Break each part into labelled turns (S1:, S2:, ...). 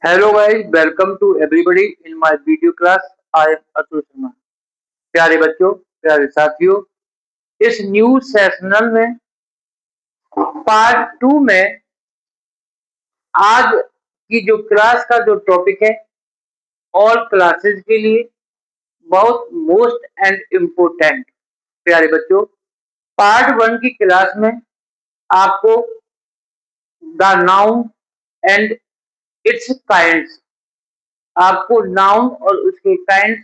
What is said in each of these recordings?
S1: Hello guys, welcome to everybody in my video class. I am Atul Sharma. प्यारे बच्चों, प्यारे साथियों, इस न्यू सेशनल में पार्ट 2 में आज की जो क्लास का जो टॉपिक है, ऑल क्लासेस के लिए बहुत मोस्ट एंड इम्पोर्टेंट। प्यारे बच्चों, पार्ट 1 की क्लास में आपको the noun and it's kinds, आपको नाउन और उसके काइंड्स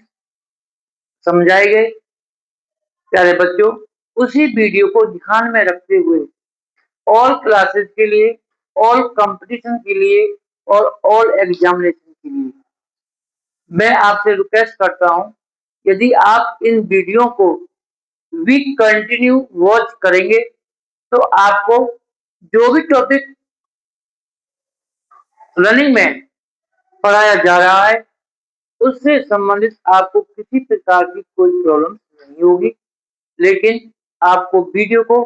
S1: समझाए गए। प्यारे बच्चों, उसी वीडियो को ध्यान में रखते हुए ऑल क्लासेस के लिए, ऑल कंपटीशन के लिए और ऑल एग्जामिनेशन के लिए मैं आपसे रिक्वेस्ट करता हूं, यदि आप इन वीडियो को वीक कंटिन्यू वॉच करेंगे तो आपको जो भी टॉपिक रनिंग में पढ़ाया जा रहा है उससे संबंधित आपको किसी प्रकार की कोई प्रॉब्लम नहीं होगी। लेकिन आपको वीडियो को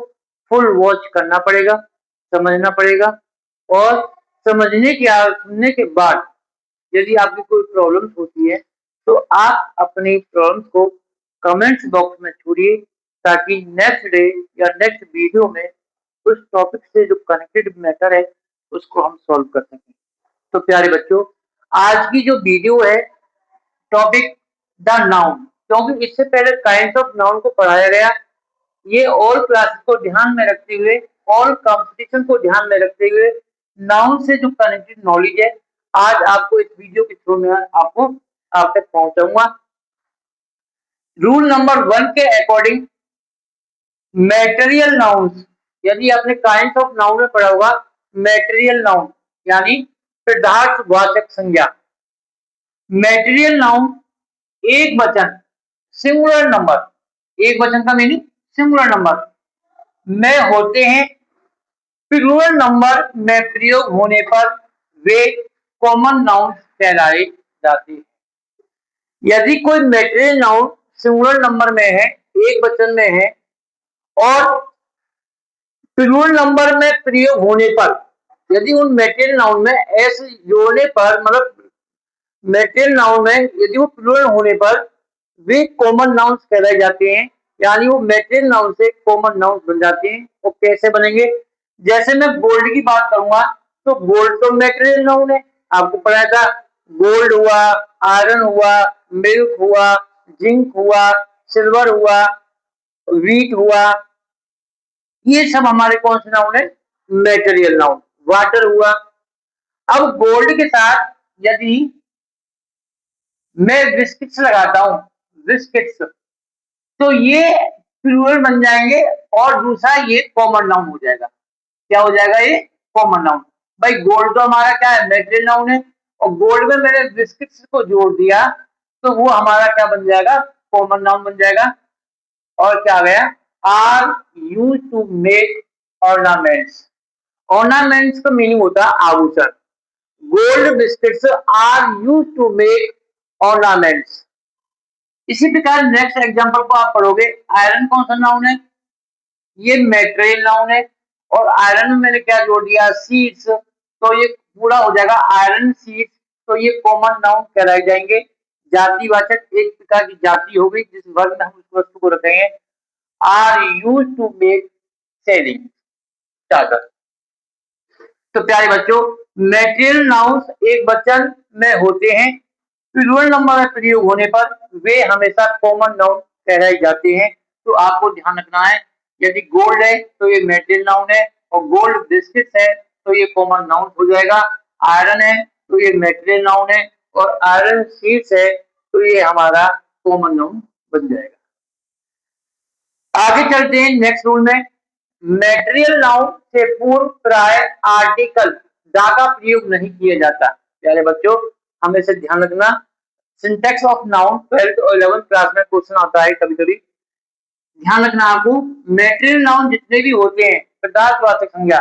S1: फुल वॉच करना पड़ेगा, समझना पड़ेगा और सुनने के बाद यदि आपकी कोई प्रॉब्लम होती है तो आप अपनी प्रॉब्लम को कमेंट्स बॉक्स में छोड़िए, ताकि नेक्स्ट डे या नेक्स्ट वीडियो में उस टॉपिक से जो कनेक्टेड मैटर है उसको हम सॉल्व कर सकें। तो प्यारे बच्चों, आज की जो वीडियो है, टॉपिक द नाउन, क्योंकि इससे पहले काइंड्स ऑफ नाउन को पढ़ाया गया। ये ऑल क्लासेस को ध्यान में रखते हुए, ऑल कंपटीशन को ध्यान में रखते हुए नाउन से जो कनेक्टेड नॉलेज है आज आपको इस वीडियो के थ्रू में आपको आप तक पहुंचाऊंगा। रूल नंबर 1 के अकॉर्डिंग मैटेरियल नाउन्स, यदि आपने काइंड्स ऑफ नाउन में पढ़ा होगा, मैटेरियल नाउन यानी पदार्थवाचक संज्ञा। मैटेरियल नाउन एक वचन, सिंगुलर नंबर, एक वचन का मीनिंग सिंगुलर नंबर में होते हैं। प्लूरल नंबर में प्रयोग होने पर वे कॉमन नाउन कहलाए जाते हैं। यदि कोई मैटेरियल नाउन सिंगुलर नंबर में है, एक वचन में है और प्लूरल नंबर में प्रयोग होने पर, यदि उन मैटेरियल नाउन में एस जोड़ने पर, मतलब मैटेरियल नाउन में यदि वो प्लूरल होने पर वे कॉमन नाउन कहलाए जाते हैं, यानी वो मैटेरियल नाउन से कॉमन नाउन बन जाते हैं। वो कैसे बनेंगे? जैसे मैं गोल्ड की बात करूंगा तो गोल्ड तो मैटेरियल नाउन है, आपको पढ़ाया था। गोल्ड हुआ, आयरन हुआ, मिल्क हुआ, जिंक हुआ, सिल्वर हुआ, व्हीट हुआ, ये सब हमारे कौन से नाउन है? Material noun. वाटर हुआ। अब गोल्ड के साथ यदि मैं बिस्किट्स लगाता हूं, बिस्किट्स, तो ये प्लूरल बन जाएंगे और दूसरा ये कॉमन नाउन हो जाएगा। क्या हो जाएगा? ये कॉमन नाउन। भाई गोल्ड तो हमारा क्या है? मैटेरियल नाउन है, और गोल्ड में मैंने बिस्किट्स को जोड़ दिया तो वो हमारा क्या बन जाएगा? कॉमन नाउन बन जाएगा। और क्या आ गया? Are used to make ornaments. Ornaments का मीनिंग होता है आभूषण। Gold biscuits are used to make ornaments. इसी प्रकार नेक्स्ट एग्जांपल को आप पढ़ोगे, आयरन कौन सा नाउन है? ये मैटेरियल नाउन है, और आयरन में मैंने क्या जोड़ दिया? सीड्स, तो ये पूरा हो जाएगा आयरन सीड्स। तो ये कॉमन नाउन कहलाए जाएंगे। जातिवाचक एक प्रकार की जाति हो गई जिस वर्ग में हम उस वस्तु को रखेंगे। Are used to make sailing चादर। तो प्यारे बच्चों, मैटेरियल नाउन्स एक वचन में होते हैं, प्लूरल नंबर में प्रयोग होने पर वे हमेशा कॉमन नाउन कहलाए जाते हैं। तो आपको ध्यान रखना है, यदि गोल्ड है तो ये मैटेरियल नाउन है, और गोल्ड बिस्किट्स है तो ये कॉमन नाउन हो जाएगा। आयरन है तो ये मैटेरियल नाउन है, और आयरन सीड्स है तो ये हमारा कॉमन नाउन बन जाएगा। आगे चलते हैं नेक्स्ट रूल में। मैटेरियल नाउन से पूर्व प्राय आर्टिकल दा का प्रयोग नहीं किया जाता। प्यारे बच्चों, हमें से ध्यान रखना, सिंटैक्स ऑफ नाउन 12th और 11th क्लास में क्वेश्चन आता है कभी कभी। ध्यान रखना आपको, मैटेरियल नाउन जितने भी होते हैं पदार्थवाचक संज्ञा,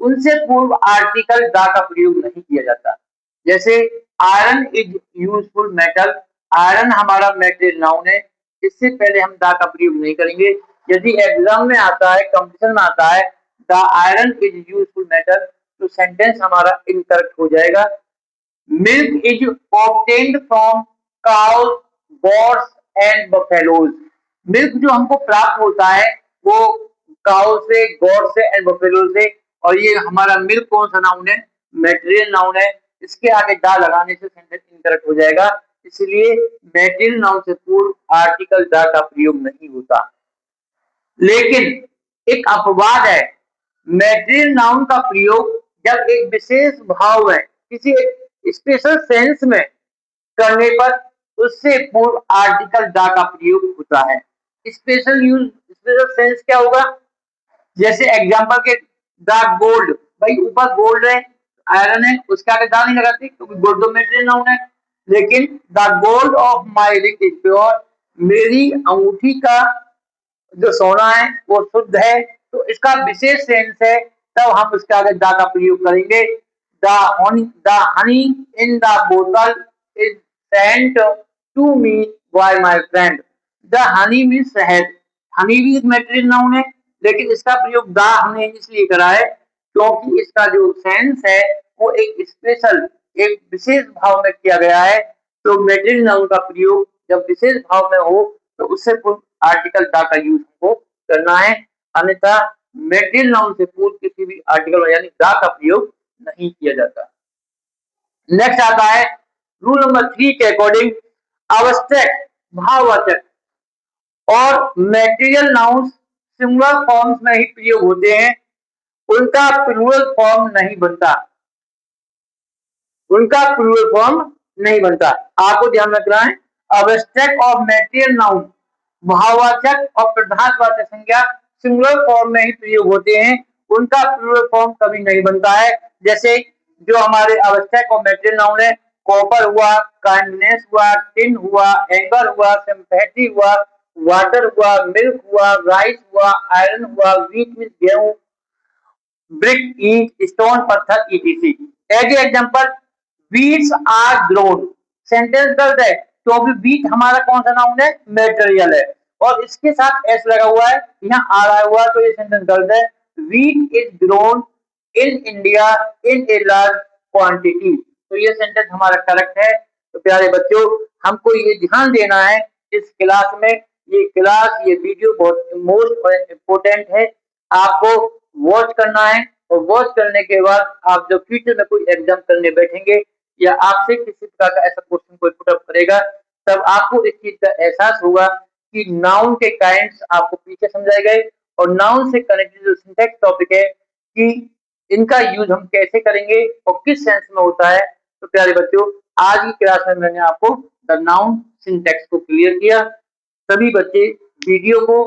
S1: उनसे पूर्व आर्टिकल दा का प्रयोग नहीं किया जाता। जैसे iron is useful metal, iron हमारा मैटेरियल नाउन है, इससे पहले हम दा का प्रयोग नहीं करेंगे। यदि एग्जाम में आता है, कंपटीशन में आता है the iron is useful metal, तो सेंटेंस हमारा इनकरेक्ट हो जाएगा। Milk is obtained from cows, goats and buffaloes. Milk जो हमको प्राप्त होता है वो काउ से, गॉड से एंड बफेलो से। और ये हमारा मिल्क कौन सा नाउन है? मेटेरियल नाउन है। इसके आगे दा लगाने से सेंटेंस इनकरेक्ट हो जाएगा, इसलिए मेटेरियल नाउन से पूर्व आर्टिकल दा का प्रयोग नहीं होता। लेकिन एक अपवाद है, मेटेरियल नाउन का प्रयोग जब एक विशेष भाव में किसी एक स्पेशल सेंस में करने पर उससे पूर्व आर्टिकल दा का प्रयोग होता है। स्पेशल सेंस क्या होगा? जैसे एग्जांपल के द गोल्ड, भाई ऊपर गोल्ड है, आयरन है, उसके आगे दा नहीं लगाते क्योंकि गोल्ड तो मेटेरियल नाउन है। लेकिन the gold of my ring is pure, मेरी अंगूठी का जो सोना है वो शुद्ध है, तो इसका विशेष सेंस है, तब हम उसके आगे दा का प्रयोग करेंगे। The honey in the bottle is sent to me by my friend. The honey mean शहद, हनी भी एक मेटेरियल नाउन है, लेकिन इसका प्रयोग दा हमने इसलिए करा है क्योंकि इसका जो सेंस है वो एक स्पेशल, एक विशेष भाव में किया गया है। तो मेटेरियल नाउन का प्रयोग जब विशेष भाव में हो तो उससे पूर्व आर्टिकल दा का यूज हमको करना है, अन्यथा मेटेरियल नाउन से पूर्व किसी भी आर्टिकल यानी दा का प्रयोग नहीं किया जाता। नेक्स्ट आता है रूल नंबर 3 के अकॉर्डिंग, आवश्यक, भाववाचक और मेटेरियल नाउन सिंगुलर फॉर्म्स में ही प्रयोग होते हैं, उनका प्लूरल फॉर्म नहीं बनता, उनका प्लूरल फॉर्म नहीं बनता। आपको ध्यान रखना है, आवश्यक और मेटेरियल नाउन, भाववाचक और प्रधानवाचक संज्ञा सिंगुलर फॉर्म में ही प्रयोग होते हैं, उनका प्लूरल फॉर्म कभी नहीं बनता है। जैसे जो हमारे आवश्यक और मेटेरियल नाउन है, कॉपर हुआ, काइंडनेस हुआ, टिन हुआ, एंगर हुआ, सिंपैथी हुआ, वाटर हुआ, मिल्क हुआ, राइस हुआ, आयरन हुआ, व्हीट मीन गेहूं, ब्रिक ईंट, स्टोन पत्थर, ETC. As example, beets are grown, sentence गलत है क्योंकि बीट हमारा कौन सा नाउन है? मेटेरियल है, और इसके साथ एस लगा हुआ है, यहाँ आ रहा हुआ, तो ये सेंटेंस गलत है। Wheat is grown in India in a large quantity, तो ये सेंटेंस हमारा करेक्ट है। तो प्यारे बच्चों, हमको ये ध्यान देना है इस क्लास में, ये क्लास, ये वीडियो बहुत मोस्ट इम्पोर्टेंट है, आपको वॉच करना है। और वॉच करने के बाद आप जब फ्यूचर में कोई एग्जाम करने बैठेंगे या आपसे किसी प्रकार का ऐसा क्वेश्चन कोई पुटअप करेगा, तब आपको इस चीज का एहसास होगा कि नाउन के काइंड्स आपको पीछे समझाए गए, और नाउन से कनेक्टेड जो सिंटैक्स टॉपिक है कि इनका यूज हम कैसे करेंगे और किस सेंस में होता है। तो प्यारे बच्चों, आज की क्लास में मैंने आपको द नाउन सिंटैक्स को क्लियर किया। सभी बच्चे वीडियो को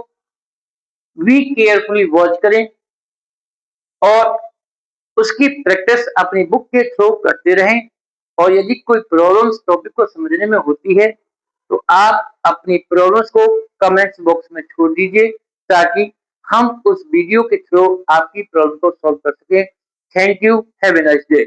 S1: भी केयरफुली वॉच करें और उसकी प्रैक्टिस अपनी बुक के थ्रू करते रहें। और यदि कोई प्रॉब्लम्स टॉपिक को समझने में होती है तो आप अपनी प्रॉब्लम्स को कमेंट्स बॉक्स में छोड़ दीजिए, ताकि हम उस वीडियो के थ्रू आपकी प्रॉब्लम को सॉल्व कर सकें। Thank you, have a nice day.